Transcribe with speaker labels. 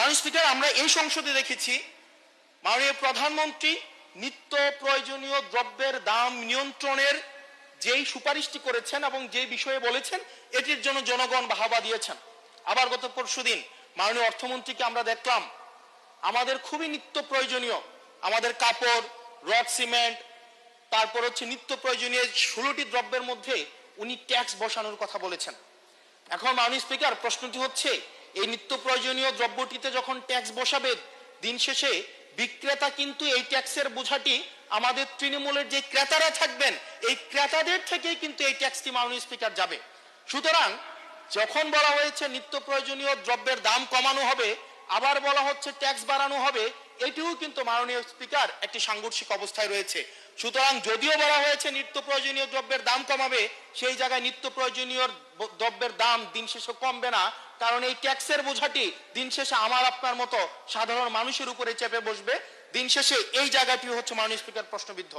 Speaker 1: মাননীয় স্পিকার, আমরা এই সংসদে দেখেছি মাননীয় প্রধানমন্ত্রী নিত্য প্রয়োজনীয় দ্রব্যের দাম নিয়ন্ত্রণের যেই সুপারিশটি করেছেন এবং যে বিষয়ে বলেছেন এটির জন্য জনগণ বাহবা দিয়েছেন। আবার গত পরশুদিন মাননীয় অর্থমন্ত্রীকে আমরা দেখলাম আমাদের খুবই নিত্য প্রয়োজনীয় আমাদের কাপড়, রড, সিমেন্ট, তারপর হচ্ছে নিত্য প্রয়োজনীয় 16টি দ্রব্যের মধ্যে উনি ট্যাক্স বসানোর কথা বলেছেন। এখন মাননীয় স্পিকার, প্রশ্নটি হচ্ছে এই নিত্য প্রয়োজনীয় দ্রব্যটিতে যখন ট্যাক্স বসাবে, দিন শেষে বিক্রেতা কিন্তু এই ট্যাক্সের বোঝাটি আমাদের তৃণমূলের যে ক্রেতারা থাকবেন এই ক্রেতাদের থেকেই কিন্তু এই ট্যাক্সটি মাননীয় স্পিকার যাবে। সুতরাং যখন বলা হয়েছে নিত্য প্রয়োজনীয় দ্রব্যের দাম কমানো হবে, আবার বলা হচ্ছে ট্যাক্স বাড়ানো হবে, এটিও কিন্তু মাননীয় স্পিকার একটি সাংঘর্ষিক অবস্থায় রয়েছে। সুতরাং যদিও বলা হয়েছে নিত্য প্রয়োজনীয় দ্রব্যের দাম কমাবে, সেই জায়গায় নিত্য প্রয়োজনীয় দ্রব্যের দাম দিন শেষে কমবে না, কারণ এই ট্যাক্সের বোঝাটি দিন শেষে আমার আপনার মতো সাধারণ মানুষের উপরে চেপে বসবে। দিন শেষে এই জায়গাটি হচ্ছে মাননীয় স্পিকার প্রশ্নবিদ্ধ।